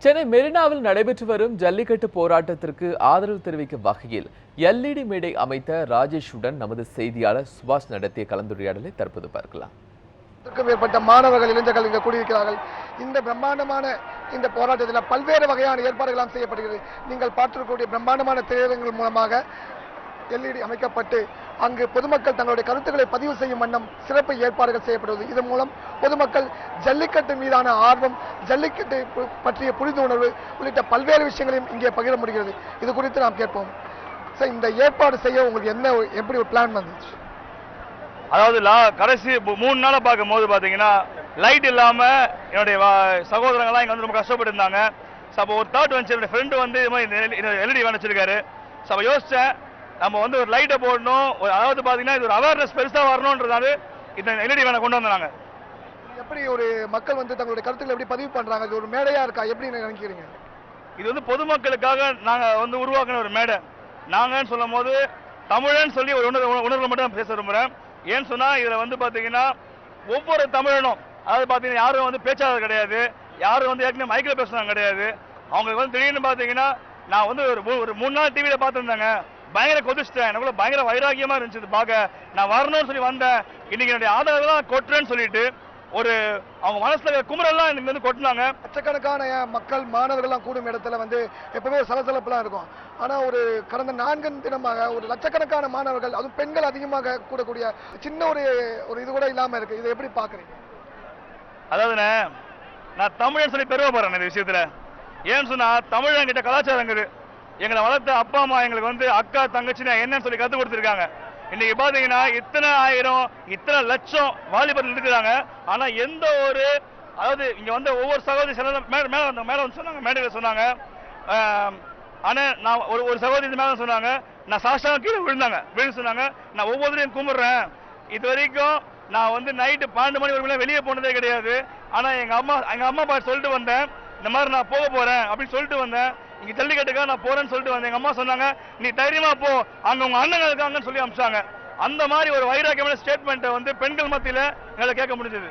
சென்னை மெரினாவில் நடைபெற்று வரும் ஜல்லிக்கட்டு போராட்டத்திற்கு ஆதரவு தெரிவிக்கும் வகையில் எல்இடி மேடை அமைத்த ராஜேஷுடன் நமது செய்தியாளர் சுபாஷ் நடத்திய கலந்துரையாடலை தற்போது பார்க்கலாம். மேற்பட்ட மாணவர்கள் இளைஞர்கள் இங்கு கூடியிருக்கிறார்கள். இந்த பிரம்மாண்டமான இந்த போராட்டத்தில் பல்வேறு வகையான ஏற்பாடுகள் செய்யப்படுகிறது. நீங்கள் பார்த்திருக்கக்கூடிய பிரம்மாண்டமான திரையரங்குகள் மூலமாக எல்இடி அமைக்கப்பட்டு அங்கு பொதுமக்கள் தங்களுடைய கருத்துக்களை பதிவு செய்யும் வண்ணம் சிறப்பு ஏற்பாடுகள் செய்யப்படுவது. இதன் மூலம் பொதுமக்கள் ஜல்லிக்கட்டு மீதான ஆர்வம், ஜல்லிக்கட்டு பற்றிய புரிந்துணர்வு உள்ளிட்ட பல்வேறு விஷயங்களையும் இங்கே பகிர முடிகிறது. இது குறித்து நாம் கேட்போம். சார், இந்த ஏற்பாடு செய்ய உங்களுக்கு எப்படி ஒரு பிளான் வந்துச்சு? அதாவது கடைசி 3 நாளா பார்க்கும் போது பாத்தீங்கன்னா லைட் இல்லாம என்னுடைய சகோதரங்கள்லாம் இங்க வந்து ரொம்ப கஷ்டப்பட்டு இருந்தாங்க. அப்போ ஒரு தாட் வந்துச்சு, என்னுடைய ஃப்ரெண்டு வந்து இது மாதிரி எல்இடி வேன் வச்சிருக்காரு. அப்போ யோசிச்சேன், நம்ம வந்து ஒரு லைட்டை போடணும், அதாவது பாத்தீங்கன்னா இது ஒரு அவேர்னஸ் பெருசா வரணும்ன்றதால இந்த எல்இடி வேனை கொண்டு வந்தாங்க. எப்படி ஒரு மக்கள் வந்து தங்களுடைய கருத்துக்களை எப்படி பதிவு பண்றாங்க? இது ஒரு மேடையா இருக்கா? எப்படி நினைக்கிறீங்க? இது வந்து பொதுமக்களுக்காக நாங்க வந்து உருவாக்கின ஒரு மேடை. நாங்கன்னு சொல்லும் போது தமிழன்னு சொல்லி ஒரு உணர்வு மட்டும் பேச விரும்புறேன். ஏன்னு சொன்னா இதுல வந்து பாத்தீங்கன்னா ஒவ்வொரு தமிழனும், அதாவது பாத்தீங்கன்னா யாரும் வந்து பேச்சாளர் கிடையாது, யாரும் வந்து ஏற்கனவே மைக்கில் பேசுறாங்க கிடையாது. அவங்களுக்கு வந்து திடீர்னு பாத்தீங்கன்னா நான் வந்து ஒரு 3 நாள் டிவியில பார்த்துருந்தாங்க, பயங்கர கொதிச்சிட்டேன், எனக்குள்ள பயங்கர வைராக்கியமா இருந்துச்சு பார்க்க. நான் வரணும்னு சொல்லி வந்தேன், இன்னைக்கு என்னுடைய ஆதரவு கொட்டுறேன்னு சொல்லிட்டு ஒரு அவங்க மனசுல குமரெல்லாம் இன்னைக்கு வந்து கொட்டினாங்க. லட்சக்கணக்கான மக்கள் மாணவர்கள்லாம் கூடும் இடத்துல வந்து எப்பவுமே சலசலப்புலாம் இருக்கும். ஆனா ஒரு கடந்த 4 தினமாக ஒரு லட்சக்கணக்கான மாணவர்கள், அதுவும் பெண்கள் அதிகமாக கூடக்கூடிய சின்ன ஒரு இது கூட இல்லாம இருக்கு. இதை எப்படி பாக்குறீங்க? அதாவதுண்ணே, நான் தமிழன் சொல்லி பெருமைப்படுறேன் இந்த விஷயத்துல. ஏன்னு சொன்னா தமிழன் கிட்ட கலாச்சாரங்குது. எங்களை வளர்த்த அப்பா அம்மா எங்களுக்கு வந்து அக்கா தங்கச்சின்னா என்னன்னு சொல்லி கத்து கொடுத்துருக்காங்க. இன்னைக்கு பாத்தீங்கன்னா இத்தனை ஆயிரம் இத்தனை லட்சம் வாலிபர்கள் இருக்கிறாங்க. ஆனா எந்த ஒரு, அதாவது இங்க வந்து ஒவ்வொரு சகோதரி மேல வந்து சொன்னாங்க, மேடையில சொன்னாங்க. ஆனா நான் ஒரு சகோதரி மேல சொன்னாங்க, நான் சாஷ்டாங்க கீழே விழுந்து சொன்னாங்க, நான் ஒவ்வொருத்தரையும் கும்பிடுறேன். இது வரைக்கும் நான் வந்து நைட்டு 12 மணி வரைக்கும் வெளியே போனதே கிடையாது. ஆனா எங்க அம்மா பாட்டு சொல்லிட்டு வந்தேன், இந்த மாதிரி நான் போக போறேன் அப்படின்னு சொல்லிட்டு வந்தேன். இங்க ஜல்லிக்கட்டுக்காக நான் போறேன்னு சொல்லிட்டு வந்தேன். எங்க அம்மா சொன்னாங்க, நீ தைரியமா போ, அங்க உங்க அண்ணன் இருக்காங்கன்னு சொல்லி அனுப்பிச்சாங்க. அந்த மாதிரி ஒரு வைராக்கியமான ஸ்டேட்மெண்ட் வந்து பெண்கள் மத்தியில எங்களை கேட்க முடிஞ்சது.